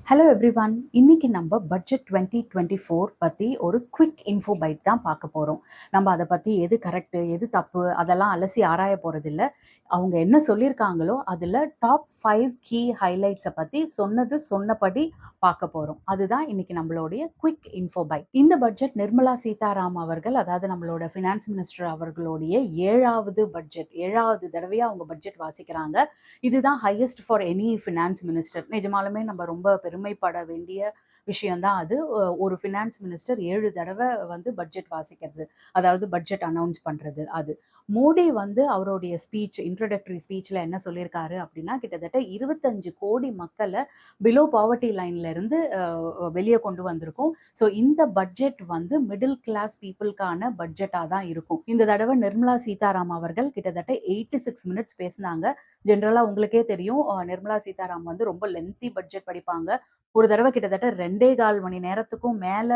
Hello everyone. இன்னைக்கு நம்ம budget 2024 பத்தி ஒரு குவிக் இன்ஃபோ பைட் தான் பார்க்க போறோம். நம்ம அதை பத்தி எது கரெக்ட், எது தப்பு அதெல்லாம் அலசி ஆராய போறதில்ல. அவங்க என்ன சொல்லியிருக்காங்களோ அதுல டாப் 5 கீ ஹைலைட்ஸை பத்தி சொன்னபடி பார்க்க போறோம். அதுதான் இன்னைக்கு நம்மளுடைய குவிக் இன்ஃபோ பைட். இந்த பட்ஜெட் நிர்மலா சீதாராம் அவர்கள், அதாவது நம்மளோட ஃபினான்ஸ் மினிஸ்டர் அவர்களுடைய 7வது தடவையா அவங்க பட்ஜெட் வாசிக்கிறாங்க. இதுதான் highest for any finance minister. நிஜமாலுமே நம்ம ரொம்ப பெருமைப்பட வேண்டிய விஷயம் தான் அது. ஒரு ஃபினான்ஸ் மினிஸ்டர் 7 தடவை பட்ஜெட் வாசிக்கிறது, அதாவது பட்ஜெட் அனௌன்ஸ் பண்றது. அது மோடி அவருடைய ஸ்பீச், இன்ட்ரோடக்டரி ஸ்பீச்ல என்ன சொல்லியிருக்காரு அப்படின்னா, கிட்டத்தட்ட 25 கோடி மக்களை பிலோ பாவர்ட்டி லைன்ல இருந்து வெளியே கொண்டு வந்திருக்கும். ஸோ இந்த பட்ஜெட் மிடில் கிளாஸ் பீப்புளுக்கான பட்ஜெட்டாக தான் இருக்கும். இந்த தடவை நிர்மலா சீதாராம் அவர்கள் கிட்டத்தட்ட 86 மினிட்ஸ் பேசினாங்க. ஜென்ரலா உங்களுக்கே தெரியும், நிர்மலா சீதாராம் ரொம்ப லென்த்தி பட்ஜெட் படிப்பாங்க. ஒரு தடவை கிட்டத்தட்ட 2.25 மணி நேரத்துக்கும் மேல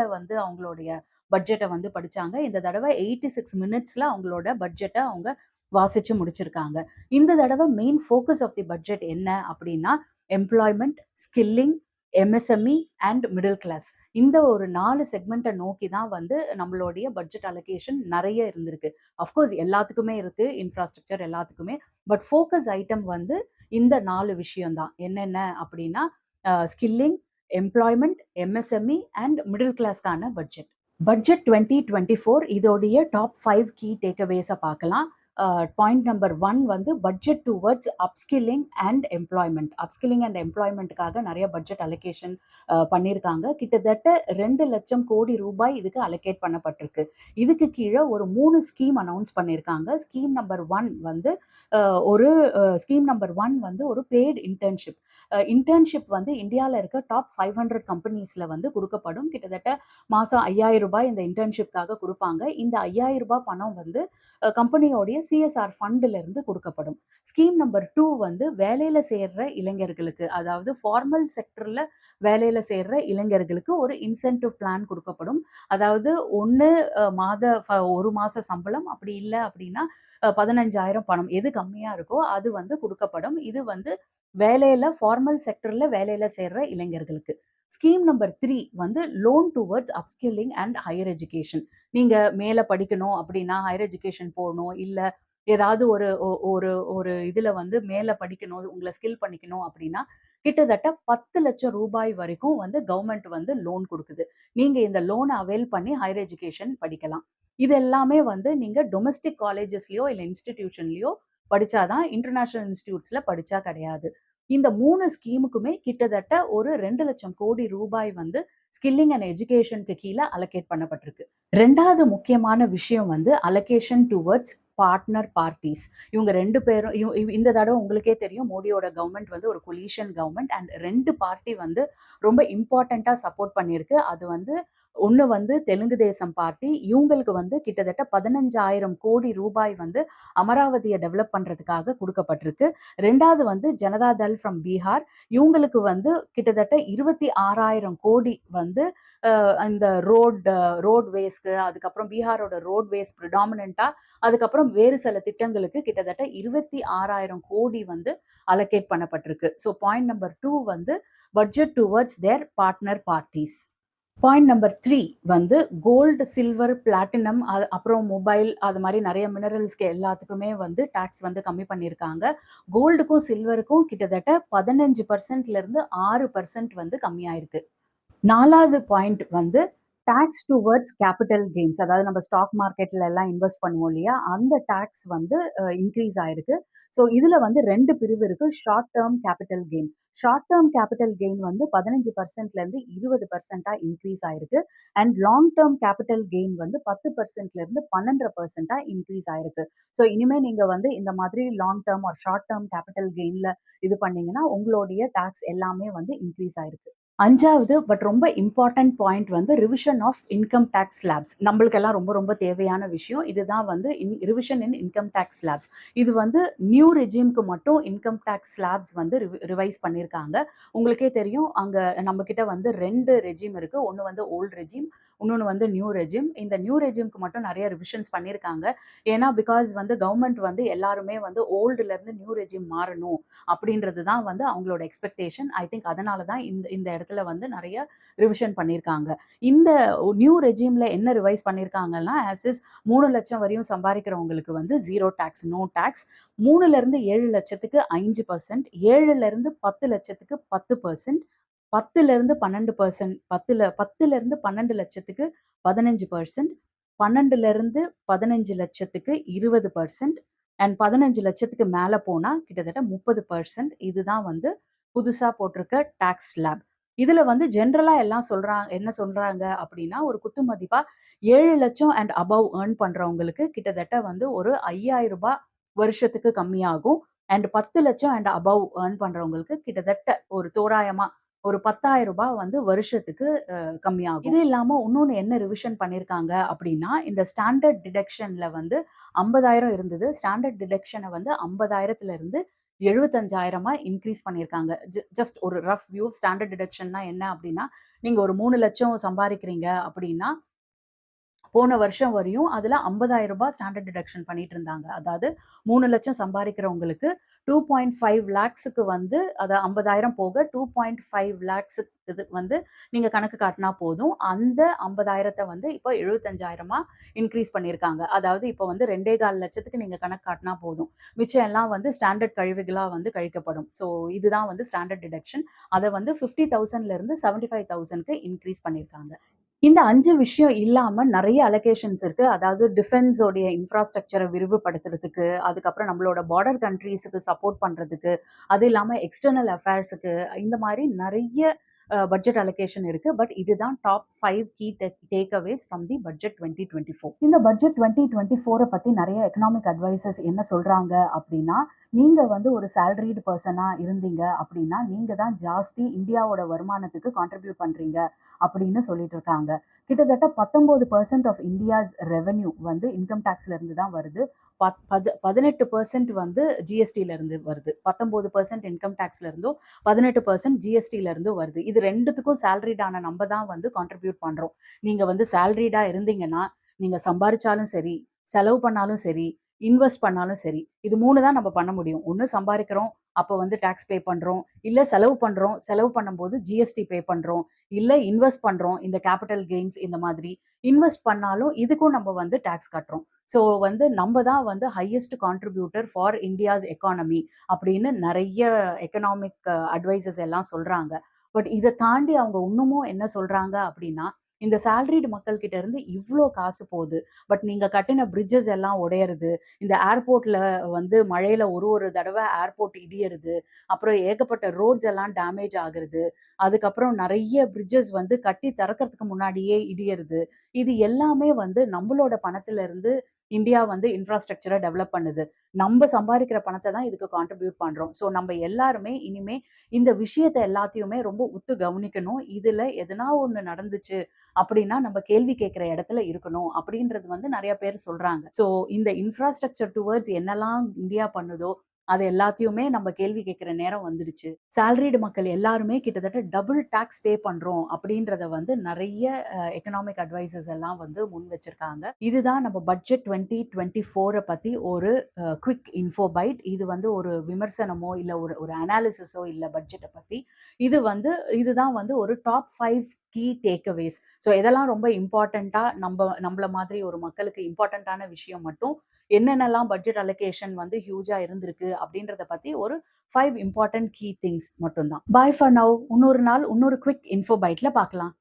அவங்களுடைய பட்ஜெட்டை படிச்சாங்க. இந்த தடவை 86 மினிட்ஸ்ல அவங்களோட பட்ஜெட்டை அவங்க வாசிச்சு முடிச்சிருக்காங்க. இந்த தடவை main focus of the budget என்ன அப்படின்னா, employment, skilling, MSME and middle class. இந்த ஒரு 4 செக்மெண்ட்டை நோக்கி தான் நம்மளுடைய பட்ஜெட் அலோகேஷன் நிறைய இருந்திருக்கு. அஃப்கோர்ஸ் எல்லாத்துக்குமே இருக்கு, இன்ஃப்ராஸ்ட்ரக்சர் எல்லாத்துக்குமே. பட் ஃபோக்கஸ் ஐட்டம் இந்த 4 விஷயம் தான். என்னென்ன அப்படின்னா, skilling, employment, MSME and middle கிளாஸ்க்கான பட்ஜெட். பட்ஜெட் 2024 இதோடைய டாப் 5 கீ டேக்அவேஸை பார்க்கலாம். Point number 1 budget towards upskilling and employment. Upskilling and எம்ப்ளாய்மெண்ட்டுக்காக நிறைய பட்ஜெட் அலோகேஷன் பண்ணியிருக்காங்க. கிட்டத்தட்ட 2 லட்சம் கோடி ரூபாய் இதுக்கு அலோகேட் பண்ணப்பட்டிருக்கு. இதுக்கு கீழே ஒரு 3 ஸ்கீம் அனௌன்ஸ் பண்ணியிருக்காங்க. ஸ்கீம் நம்பர் 1 ஒரு ஒரு பெய்டு இன்டர்ன்ஷிப். இன்டர்ன்ஷிப் இந்தியாவில் இருக்க டாப் 500 கம்பெனிஸ்ல கொடுக்கப்படும். கிட்டத்தட்ட மாசம் 5,000 ரூபாய் இந்த இன்டர்ன்ஷிப்காக கொடுப்பாங்க. இந்த 5,000 ரூபாய் பணம் கம்பெனியோடைய சிஎஸ்ஆர் ஃபண்ட்ல இருந்து கொடுக்கப்படும். ஸ்கீம் நம்பர் 2 வேலையில சேர்ற இளைஞர்களுக்கு, அதாவது ஃபார்மல் செக்டர்ல வேலையில சேர்ற இளைஞர்களுக்கு ஒரு இன்சென்டிவ் பிளான் கொடுக்கப்படும். அதாவது ஒரு மாச சம்பளம், அப்படி இல்லை அப்படின்னா 15,000 பணம், எது கம்மியா இருக்கோ அது கொடுக்கப்படும். இது வேலையில ஃபார்மல் செக்டர்ல வேலையில சேர்ற இளைஞர்களுக்கு. Scheme number 3 loan towards upskilling and higher education. நீங்க மேல படிக்கணும் அப்படின்னா, ஹையர் எஜுகேஷன் போகணும், இல்ல ஏதாவது ஒரு ஒரு ஒரு இதுல மேல படிக்கணும், உங்களை ஸ்கில் பண்ணிக்கணும் அப்படின்னா கிட்டத்தட்ட 10 லட்சம் ரூபாய் வரைக்கும் கவர்மெண்ட் லோன் கொடுக்குது. நீங்க இந்த லோனை அவைல் பண்ணி ஹையர் எஜுகேஷன் படிக்கலாம். இது எல்லாமே நீங்க டொமஸ்டிக் காலேஜஸ்லயோ இல்ல இன்ஸ்டிடியூஷன்லயோ படிச்சாதான், இன்டர்நேஷனல் இன்ஸ்டிடியூட்ஸ்ல படிச்சா கிடையாது. இந்த 3 ஸ்கீமுக்குமே கிட்டத்தட்ட ஒரு 2 லட்சம் கோடி ரூபாய் ஸ்கில்லிங் அண்ட் எஜுகேஷனுக்கு கீழே அலோகேட் பண்ணப்பட்டிருக்கு. 2வது முக்கியமான விஷயம் அலோகேஷன் டுவர்ட்ஸ் பார்ட்னர் பார்ட்டிஸ். இவங்க 2 பேரும் இந்த தடவை உங்களுக்கே தெரியும், மோடியோட கவர்மெண்ட் ஒரு கொலிஷன் கவர்மெண்ட். அண்ட் 2 பார்ட்டி ரொம்ப இம்பார்ட்டண்டா சப்போர்ட் பண்ணியிருக்கு. அது ஒன்று தெலுங்கு தேசம் பார்ட்டி. இவங்களுக்கு கிட்டத்தட்ட 15,000 கோடி ரூபாய் அமராவதியை டெவலப் பண்றதுக்காக கொடுக்கப்பட்டிருக்கு. 2வது ஜனதா தள் ஃப்ரம் பீகார். இவங்களுக்கு கிட்டத்தட்ட 26,000 கோடி இந்த ரோட்வேஸ்க்கு, அதுக்கப்புறம் பீகாரோட ரோட்வேஸ் ப்ரிடாமினண்டா, அதுக்கப்புறம் வேறு சில திட்டங்களுக்கு கிட்டத்தட்ட 26,000 கோடி அலோகேட் பண்ணப்பட்டிருக்கு. So point number 2 budget towards their partner parties. Point number 3 gold, silver, platinum, அப்புறம் மொபைல், அது மாதிரி நிறைய மினரல்ஸ்க்கு எல்லாத்துக்குமே டாக்ஸ் கம்மி பண்ணியிருக்காங்க. கோல்டுக்கும் சில்வருக்கும் கிட்டத்தட்ட 15% இருந்து 6% கம்மியாயிருக்கு. 4வது point tax towards capital gains. அதாவது நம்ம ஸ்டாக் மார்க்கெட்ல எல்லாம் இன்வெஸ்ட் பண்ணுவோம் இல்லையா, அந்த டாக்ஸ் இன்க்ரீஸ் ஆயிருக்கு. ஸோ இதுல 2 பிரிவு இருக்கு. Short term capital gain. Short term capital gain 15%ல இருந்து 20% இன்க்ரீஸ் ஆயிருக்கு. And long term capital gain 10%ல இருந்து 12% இன்க்ரீஸ் ஆயிருக்கு. ஸோ இனிமே நீங்க இந்த மாதிரி லாங் டேர்ம் ஒரு ஷார்ட் டேர்ம் கேபிட்டல் கெயின்ல இது பண்ணீங்கன்னா உங்களுடைய டாக்ஸ் எல்லாமே இன்க்ரீஸ் ஆயிருக்கு. 5வது பட் ரொம்ப important point revision of income tax slabs. நம்மளுக்கெல்லாம் ரொம்ப ரொம்ப தேவையான விஷயம் இதுதான். Revision in income tax slabs. இது நியூ ரெஜிம்க்கு மட்டும் இன்கம் டேக்ஸ் ஸ்லாப்ஸ் ரிவைஸ் பண்ணியிருக்காங்க. உங்களுக்கே தெரியும், அங்க நம்ம கிட்ட 2 ரெஜிம் இருக்கு. ஒன்று ஓல்டு ரெஜிம், இன்னொன்னு வந்து நியூ ரெஜிம். இந்த நியூ ரெஜிம்க்கு மட்டும் நெறைய ரிவிஷன்ஸ் பண்ணியிருக்காங்க. ஏன்னா, பிகாஸ் வந்து கவர்ன்மெண்ட் வந்து எல்லாருமே வந்து ஓல்டுல இருந்து நியூ ரெஜிம் மாறணும் அப்படின்றது தான் வந்து அவங்களோட எக்ஸ்பெக்டேஷன். ஐ திங்க் அதனால தான் இந்த இந்த இடத்துல வந்து நெறைய ரிவிஷன் பண்ணியிருக்காங்க. இந்த நியூ ரெஜிம்ல என்ன ரிவைஸ் பண்ணியிருக்காங்கன்னா, ஆஸ் இஸ் 3,00,000 வரையும் சம்பாதிக்கிறவங்களுக்கு வந்து 0 டாக்ஸ், நோ டாக்ஸ். 3ல இருந்து 7,00,000க்கு 5%, 7ல இருந்து 10,00,000க்கு 10%, 10ல இருந்து 12%, 10ல இருந்து 12,00,000க்கு 15%, 12ல இருந்து 15,00,000க்கு 20%, அண்ட் 15,00,000க்கு மேல போனா கிட்டத்தட்ட 30%. இதுதான் வந்து புதுசா போட்டிருக்க டாக்ஸ் ஸ்லாப். இதுல வந்து ஜென்ரலா எல்லாம் என்ன சொல்றாங்க அப்படின்னா, ஒரு குத்து மதிப்பா 7,00,000 அண்ட் அபவ் ஏர்ன் பண்றவங்களுக்கு கிட்டத்தட்ட வந்து ஒரு ரூ. 5,000 வருஷத்துக்கு கம்மியாகும். அண்ட் 10,00,000 அண்ட் அபவ் ஏர்ன் பண்றவங்களுக்கு கிட்டத்தட்ட ஒரு தோராயமா ஒரு ரூ. 10,000 வந்து வருஷத்துக்கு கம்மியாகும். இது இல்லாம இன்னொன்னு என்ன ரிவிஷன் பண்ணியிருக்காங்க அப்படின்னா, இந்த ஸ்டாண்டர்ட் டிடக்ஷன்ல வந்து 50,000 இருந்தது. ஸ்டாண்டர்ட் டிடக்ஷன வந்து 50,000த்துல இருந்து 75,000 இன்க்ரீஸ் பண்ணியிருக்காங்க. ஜஸ்ட் ஒரு ரஃப் வியூ ஸ்டாண்டர்ட் டிடக்ஷன்னா என்ன அப்படின்னா, நீங்க ஒரு 3,00,000 சம்பாதிக்கிறீங்க அப்படின்னா, போன வருஷம் வரையும் அதுல ரூ. 50,000 ஸ்டாண்டர்ட் டிடக்ஷன் பண்ணிட்டு இருந்தாங்க. அதாவது 3,00,000 சம்பாதிக்கிறவங்களுக்கு 2.5 லேக்ஸ்க்கு வந்து அத 50,000 போக 2.5 லேக்ஸ் இது வந்து நீங்க கணக்கு காட்டினா போதும். அந்த 50,000த்த வந்து இப்போ 75,000 இன்க்ரீஸ் பண்ணியிருக்காங்க. அதாவது இப்போ வந்து 2,15 லட்சத்துக்கு நீங்க கணக்கு காட்டினா போதும். மிச்சம் எல்லாம் வந்து ஸ்டாண்டர்ட் கழிவுகளா வந்து கழிக்கப்படும். ஸோ இதுதான் வந்து ஸ்டாண்டர்ட் டிடக்ஷன். அத வந்து 50,000ல இருந்து 75,000க்கு இன்க்ரீஸ் பண்ணியிருக்காங்க. இந்த 5 விஷயம் இல்லாம நெறைய அலோகேஷன்ஸ் இருக்கு. அதாவது டிஃபென்ஸ் உடைய இன்ஃப்ராஸ்ட்ரக்சர விரிவுபடுத்துறதுக்கு, அதுக்கப்புறம் நம்மளோட பார்டர் கண்ட்ரீஸ்க்கு சப்போர்ட் பண்றதுக்கு, அது இல்லாம எக்ஸ்டர்னல் அஃபேர்ஸ்க்கு இந்த மாரி நெறைய பட்ஜெட் அலோகேஷன் இருக்கு. பட் இதுதான் top 5 key takeaways from the budget 2024. இந்த பட்ஜெட் 2024 பத்தி நெறைய எக்கனாமிக் அட்வைசர்ஸ் என்ன சொல்றாங்க அப்படின்னா, நீங்க வந்து ஒரு சேலரிடு பெர்சனா இருந்தீங்க அப்படின்னா, நீங்க தான் ஜாஸ்தி இந்தியாவோட வருமானத்துக்கு கான்ட்ரிபியூட் பண்றீங்க அப்படின்னு சொல்லிட்டு இருக்காங்க. கிட்டத்தட்ட 19% ஆஃப் இந்தியாஸ் ரெவென்யூ வந்து இன்கம் டாக்ஸ்ல இருந்து தான் வருது. 18% வந்து ஜிஎஸ்டில இருந்து வருது. 19% இன்கம் டாக்ஸ்ல இருந்தும் 18% ஜிஎஸ்டில இருந்து வருது. இது 2த்துக்கும் சேலரிடான நம்ம தான் வந்து கான்ட்ரிபியூட் பண்றோம். நீங்க வந்து சேலரிடா இருந்தீங்கன்னா, நீங்க சம்பாரிச்சாலும் சரி, செலவு பண்ணாலும் சரி, இன்வெஸ்ட் பண்ணாலும் சரி, இது 3 தான் நம்ம பண்ண முடியும். ஒண்ணு சம்பாரிக்கிறோம், அப்ப வந்து டாக்ஸ் பே பண்றோம். இல்ல செலவு பண்றோம், செலவு பண்ணும்போது ஜிஎஸ்டி பே பண்றோம். இல்ல இன்வெஸ்ட் பண்றோம், இந்த கேபிட்டல் கெயின்ஸ் இந்த மாதிரி. இன்வெஸ்ட் பண்ணாலும் இதுக்கும் நம்ம வந்து டாக்ஸ் கட்டுறோம். ஸோ வந்து நம்ம தான் வந்து highest contributor for India's economy அப்படின்னு நெறைய எக்கனாமிக் அட்வைசர்ஸ் எல்லாம் சொல்றாங்க. பட் இத தாண்டி அவங்க இன்னமும் என்ன சொல்றாங்க அப்படின்னா, இந்த சேலரிடு மக்கள் கிட்ட இருந்து இவ்ளோ காசு போகுது. பட் நீங்க கட்டின பிரிட்ஜஸ் எல்லாம் உடையறது. இந்த ஏர்போர்ட்ல வந்து மழையில ஒரு ஒரு தடவ ஏர்போர்ட் இடியறது. அப்புறம் ஏகப்பட்ட ரோட்ஸ் எல்லாம் டேமேஜ் ஆகுறது. அதுக்கப்புறம் நெறைய பிரிட்ஜஸ் வந்து கட்டி திறக்கறதுக்கு முன்னாடியே இடியறது. இது எல்லாமே வந்து நம்பளோட பணத்துல இருந்து இந்தியா வந்து இன்ஃப்ராஸ்ட்ரக்சர டெவலப் பண்ணுது. நம்ப சம்பாரிக்கிற பணத்த தான் இதுக்கு கான்ட்ரிபியூட் பண்றோம். ஸோ நம்ப எல்லாருமே இனிமே இந்த விஷயத்த எல்லாத்தையுமே ரொம்ப உத்து கவனிக்கணும். இதுல எதனா ஒண்ணு நடந்துச்சு அப்படின்னா, நம்ம கேள்வி கேட்கிற இடத்துல இருக்கணும். அப்படின்றது வந்து நெறைய பேர் சொல்றாங்க. ஸோ இந்த இன்ஃப்ராஸ்ட்ரக்சர் டுவர்ட்ஸ் என்னலாம் இந்தியா பண்ணுதோ, அது எல்லாத்தையுமே நம்ம கேள்வி கேட்கிற நேரம் வந்துடுச்சு. சேலரிடு மக்கள் எல்லாருமே கிட்டத்தட்ட டபுள் டாக்ஸ் பே பண்றோம் அப்படின்றத வந்து நெறைய எக்கனாமிக் அட்வைசர்ஸ் எல்லாம் வந்து முன் வச்சிருக்காங்க. இதுதான் நம்ம பட்ஜெட் 2024 பத்தி ஒரு குவிக் இன்ஃபோ பைட். இது வந்து ஒரு விமர்சனமோ, இல்ல ஒரு ஒரு அனாலிசிஸோ இல்ல பட்ஜெட்ட பத்தி. இதுதான் வந்து ஒரு டாப் 5 கீ டேக் அவேஸ். ஸோ எதெல்லாம் ரொம்ப இம்பார்ட்டன்ட்டா நம்மள மாதிரி ஒரு மக்களுக்கு இம்பார்ட்டன்ட்டான விஷயம் மட்டும் என்னென்னலாம் பட்ஜெட் அலோகேஷன் வந்து ஹியூஜா இருந்திருக்கு அப்படின்றத பத்தி ஒரு 5 இம்பார்ட்டன்ட் கீ திங்ஸ் மட்டும் தான். பாய் ஃபார் நவ். இன்னொரு நாள் இன்னொரு குவிக் இன்ஃபோ பைட்ல பார்க்கலாம்.